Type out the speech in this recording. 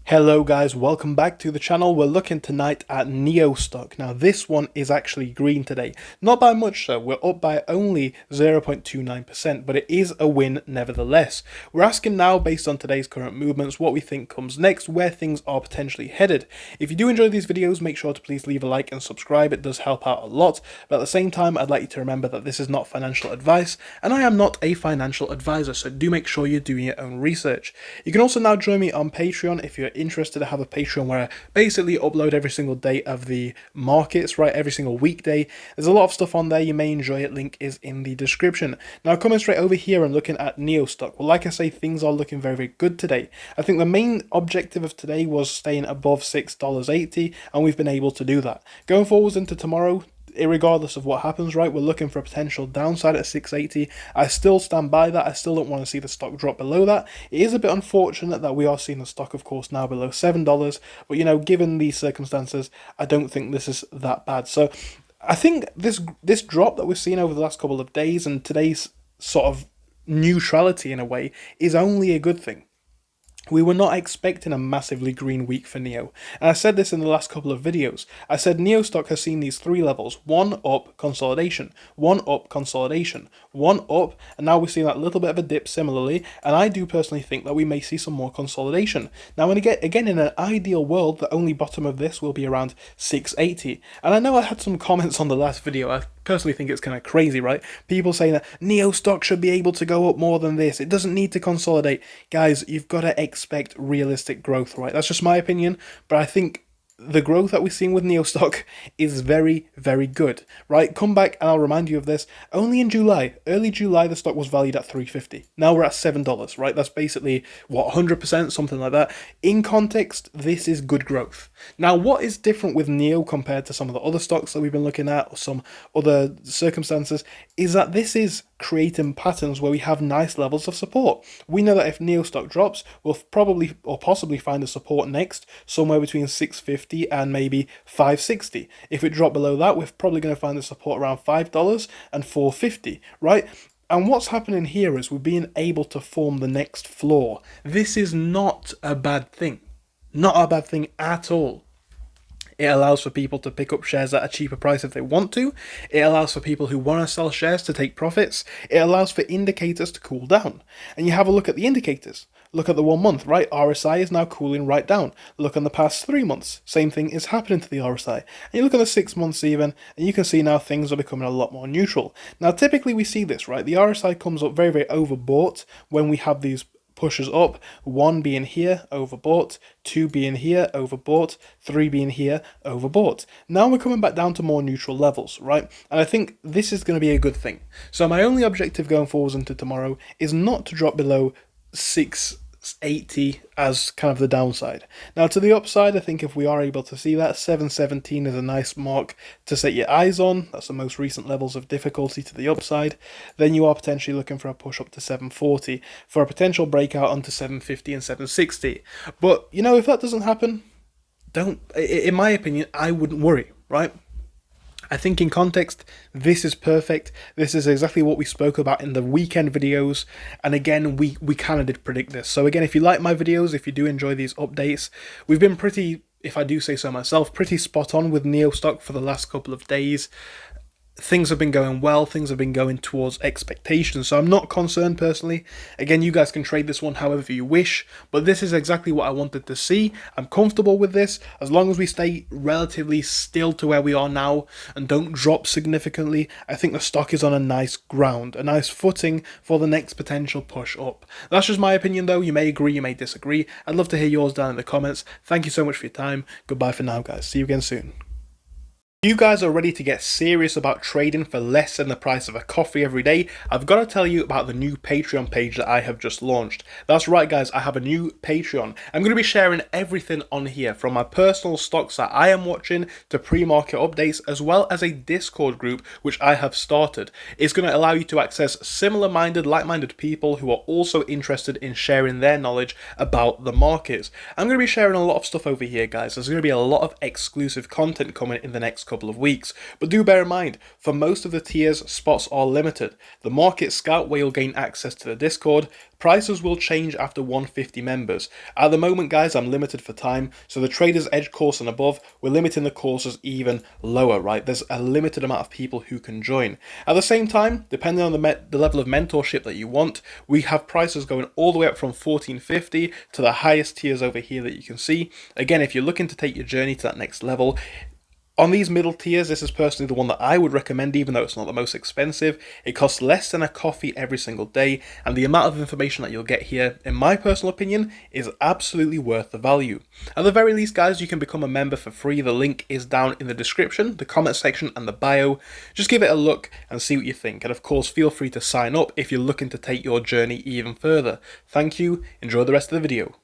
Hello guys, welcome back to the channel. We're looking tonight at NEO stock. Now this one is actually green today. Not by much so, we're up by only 0.29%, but it is a win nevertheless. We're asking now, based on today's current movements, what we think comes next, where things are potentially headed. If you do enjoy these videos, make sure to please leave a like and subscribe, it does help out a lot. But at the same time, I'd like you to remember that this is not financial advice, and I am not a financial advisor, so do make sure you're doing your own research. You can also now join me on Patreon if you're interested. To have a Patreon where I basically upload every single day of the markets, right, every single weekday. There's a lot of stuff on there, you may enjoy it, link is in the description. Now coming straight over here and looking at NEO stock, well, like I say, things are looking very, very good today. I think the main objective of today was staying above $6.80, and we've been able to do that. Going forwards into tomorrow, regardless of what happens, right, we're looking for a potential downside at 680. I still stand by that. I still don't want to see the stock drop below that. It is a bit unfortunate that we are seeing the stock, of course, now below $7, but you know, given these circumstances, I don't think this is that bad. So I think this drop that we've seen over the last couple of days and today's sort of neutrality in a way is only a good thing. We were not expecting a massively green week for NEO, and I said this in the last couple of videos. I said NEO stock has seen these three levels: one up, consolidation, one up, consolidation, one up, and now we're seeing that little bit of a dip similarly, and I do personally think that we may see some more consolidation. Now, and again, in an ideal world, the only bottom of this will be around 680, and I know I had some comments on the last video. I personally think it's kind of crazy, right? People saying that NEO stock should be able to go up more than this. It doesn't need to consolidate. Guys, you've got to expect realistic growth, right? That's just my opinion, but I think the growth that we're seeing with NEO stock is very, very good, right? Come back and I'll remind you of this. Only in July, early July, the stock was valued at $3.50. Now we're at $7, right? That's basically, what, 100%, something like that. In context, this is good growth. Now, what is different with NEO compared to some of the other stocks that we've been looking at or some other circumstances is that this is creating patterns where we have nice levels of support. We know that if NEO stock drops, we'll probably or possibly find a support next somewhere between 650 and maybe 560. If it dropped below that, we're probably going to find the support around $5 and 450, right? And what's happening here is we're being able to form the next floor. This is not a bad thing. Not a bad thing at all. It allows for people to pick up shares at a cheaper price if they want to. It allows for people who want to sell shares to take profits. It allows for indicators to cool down. And you have a look at the indicators. Look at the 1 month, right? RSI is now cooling right down. Look on the past 3 months. Same thing is happening to the RSI. And you look at the 6 months even, and you can see now things are becoming a lot more neutral. Now, typically we see this, right? The RSI comes up very, very overbought when we have these pushes up, 1 being here, overbought, 2 being here, overbought, 3 being here, overbought. Now we're coming back down to more neutral levels, right? And I think this is going to be a good thing. So my only objective going forwards into tomorrow is not to drop below 680 as kind of the downside. Now to the upside, I think if we are able to see that, 717 is a nice mark to set your eyes on. That's the most recent levels of difficulty to the upside. Then you are potentially looking for a push up to 740 for a potential breakout onto 750 and 760. But you know, if that doesn't happen, in my opinion, I wouldn't worry, right? I think in context, this is perfect. This is exactly what we spoke about in the weekend videos. And again, we kind of did predict this. So again, if you like my videos, if you do enjoy these updates, we've been pretty, if I do say so myself, pretty spot on with NEO stock for the last couple of days. Things have been going well, things have been going towards expectations, so I'm not concerned personally. Again, you guys can trade this one however you wish, but this is exactly what I wanted to see. I'm comfortable with this, as long as we stay relatively still to where we are now and don't drop significantly. I think the stock is on a nice ground, a nice footing for the next potential push up. That's just my opinion though, you may agree, you may disagree. I'd love to hear yours down in the comments. Thank you so much for your time, goodbye for now guys, see you again soon. If you guys are ready to get serious about trading for less than the price of a coffee every day, I've got to tell you about the new Patreon page that I have just launched. That's right guys, I have a new Patreon. I'm going to be sharing everything on here, from my personal stocks that I am watching to pre-market updates, as well as a Discord group which I have started. It's going to allow you to access similar-minded, like-minded people who are also interested in sharing their knowledge about the markets. I'm going to be sharing a lot of stuff over here guys. There's going to be a lot of exclusive content coming in the next couple of weeks. But do bear in mind, for most of the tiers, spots are limited. The Market Scout, where you'll gain access to the Discord, prices will change after 150 members. At the moment, guys, I'm limited for time, so the Trader's Edge course and above, we're limiting the courses even lower, right? There's a limited amount of people who can join. At the same time, depending on the level of mentorship that you want, we have prices going all the way up from 1450 to the highest tiers over here that you can see. Again, if you're looking to take your journey to that next level, on these middle tiers, this is personally the one that I would recommend, even though it's not the most expensive. It costs less than a coffee every single day, and the amount of information that you'll get here, in my personal opinion, is absolutely worth the value. At the very least, guys, you can become a member for free. The link is down in the description, the comment section, and the bio. Just give it a look and see what you think. And of course, feel free to sign up if you're looking to take your journey even further. Thank you. Enjoy the rest of the video.